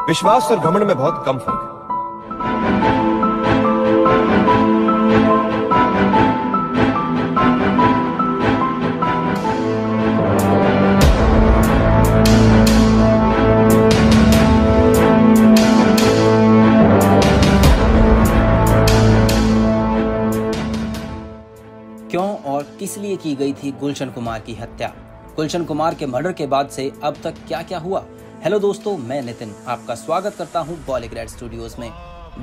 विश्वास और घमंड में बहुत कम फर्क है। क्यों और किस लिए की गई थी गुलशन कुमार की हत्या? गुलशन कुमार के मर्डर के बाद से अब तक क्या क्या हुआ? हेलो दोस्तों, मैं नितिन आपका स्वागत करता हूं बॉलीग्रेड स्टूडियोज में।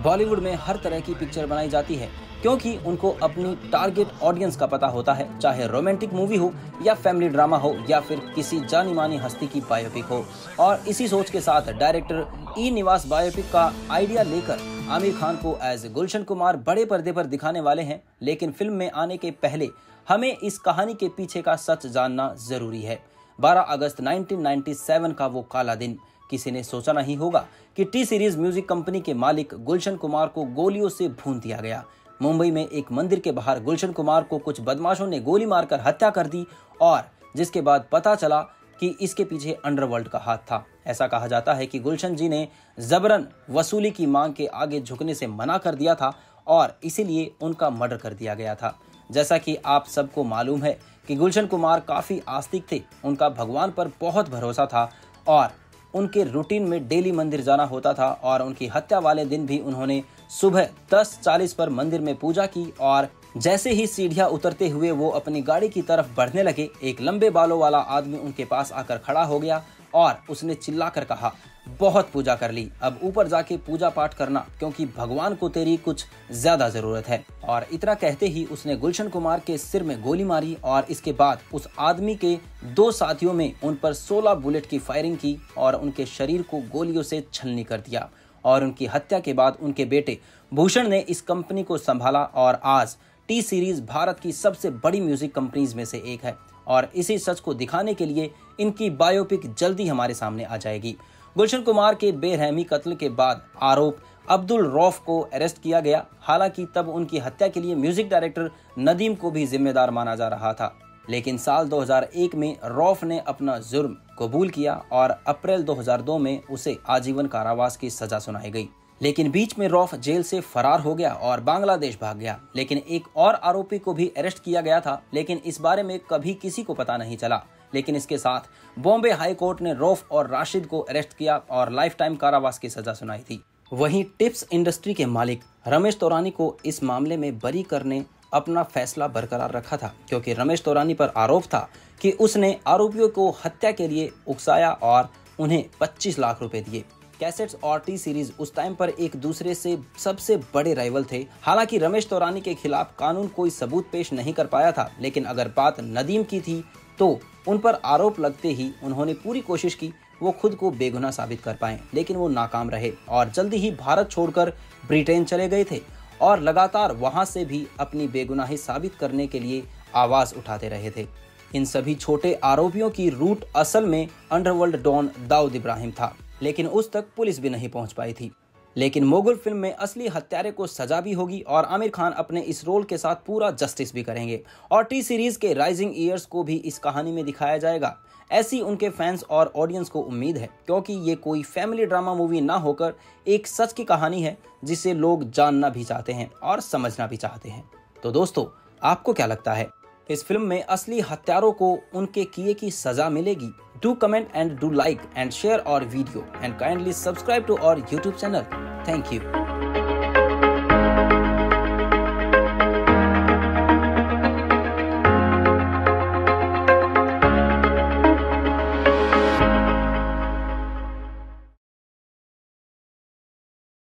बॉलीवुड में हर तरह की पिक्चर बनाई जाती है क्योंकि उनको अपनी टारगेट ऑडियंस का पता होता है, चाहे रोमांटिक मूवी हो या फैमिली ड्रामा हो या फिर किसी जानी मानी हस्ती की बायोपिक हो। और इसी सोच के साथ डायरेक्टर ई निवास बायोपिक का आइडिया लेकर आमिर खान को एज गुलशन कुमार बड़े पर्दे पर दिखाने वाले हैं। लेकिन फिल्म में आने के पहले हमें इस कहानी के पीछे का सच जानना जरूरी है। 12 अगस्त 1997 का वो काला दिन। किसी ने सोचा नहीं होगा कि टी सीरीज म्यूजिक कंपनी के मालिक गुलशन कुमार को गोलियों से भून दिया गया। मुंबई में एक मंदिर के बाहर गुलशन कुमार को कुछ बदमाशों ने गोली मारकर हत्या कर दी और जिसके बाद पता चला कि इसके पीछे अंडरवर्ल्ड का हाथ था। ऐसा कहा जाता है कि गुलशन जी ने जबरन वसूली की मांग के आगे झुकने से मना कर दिया था और इसीलिए उनका मर्डर कर दिया गया था। जैसा कि आप सबको मालूम है कि गुलशन कुमार काफी आस्तिक थे, उनका भगवान पर बहुत भरोसा था और उनके रूटीन में डेली मंदिर जाना होता था। और उनकी हत्या वाले दिन भी उन्होंने सुबह 10:40 पर मंदिर में पूजा की और जैसे ही सीढ़ियां उतरते हुए वो अपनी गाड़ी की तरफ बढ़ने लगे, एक लंबे बालों वाला आदमी उनके पास आकर खड़ा हो गया और उसने चिल्लाकर कहा, बहुत पूजा कर ली, अब ऊपर जाके पूजा पाठ करना क्योंकि भगवान को तेरी कुछ ज्यादा जरूरत है। और इतना कहते ही उसने गुलशन कुमार के सिर में गोली मारी और इसके बाद उस आदमी के 2 साथियों में उन पर 16 बुलेट की फायरिंग की और उनके शरीर को गोलियों से छलनी कर दिया। और उनकी हत्या के बाद उनके बेटे भूषण ने इस कंपनी को संभाला और आज टी सीरीज भारत की सबसे बड़ी म्यूजिक कंपनीज में से एक है। और इसी सच को दिखाने के लिए इनकी बायोपिक जल्दी हमारे सामने आ जाएगी। गुलशन कुमार के बेरहमी कत्ल के बाद आरोप अब्दुल रौफ को अरेस्ट किया गया। हालांकि तब उनकी हत्या के लिए म्यूजिक डायरेक्टर नदीम को भी जिम्मेदार माना जा रहा था। लेकिन साल 2001 में रौफ ने अपना जुर्म कबूल किया और अप्रैल 2002 में उसे आजीवन कारावास की सजा सुनाई गई। लेकिन बीच में रौफ जेल से फरार हो गया और बांग्लादेश भाग गया। लेकिन एक और आरोपी को भी अरेस्ट किया गया था, लेकिन इस बारे में कभी किसी को पता नहीं चला। लेकिन इसके साथ बॉम्बे हाई कोर्ट ने रौफ और राशिद को अरेस्ट किया और लाइफ टाइम कारावास की सजा सुनाई थी। वहीं टिप्स इंडस्ट्री के मालिक रमेश तौरानी को इस मामले में बरी करने अपना फैसला बरकरार रखा था, क्योंकि रमेश तौरानी पर आरोप था कि उसने आरोपियों को हत्या के लिए उकसाया और उन्हें 25 लाख रुपए दिए। कैसेट्स और टी सीरीज उस टाइम पर एक दूसरे से सबसे बड़े राइवल थे। हालांकि रमेश तौरानी के खिलाफ कानून कोई सबूत पेश नहीं कर पाया था, लेकिन अगर बात नदीम की थी तो उन पर आरोप लगते ही उन्होंने पूरी कोशिश की वो खुद को बेगुनाह साबित कर पाएं, लेकिन वो नाकाम रहे और जल्दी ही भारत छोड़कर ब्रिटेन चले गए थे और लगातार वहां से भी अपनी बेगुनाही साबित करने के लिए आवाज उठाते रहे थे। इन सभी छोटे आरोपियों की रूट असल में अंडरवर्ल्ड डॉन दाऊद इब्राहिम था, लेकिन उस तक पुलिस भी नहीं पहुंच पाई थी। लेकिन मोगल फिल्म में असली हत्यारे को सजा भी होगी और आमिर खान अपने इस रोल के साथ पूरा जस्टिस भी करेंगे और टी सीरीज के राइजिंग ईयर्स को भी इस कहानी में दिखाया जाएगा। ऐसी उनके फैंस और ऑडियंस को उम्मीद है, क्योंकि ये कोई फैमिली ड्रामा मूवी ना होकर एक सच की कहानी है जिसे लोग जानना भी चाहते हैं और समझना भी चाहते हैं। तो दोस्तों, आपको क्या लगता है, इस फिल्म में असली हत्यारों को उनके किए की सजा मिलेगी? Do comment and do like and share our video and kindly subscribe to our YouTube channel. Thank you.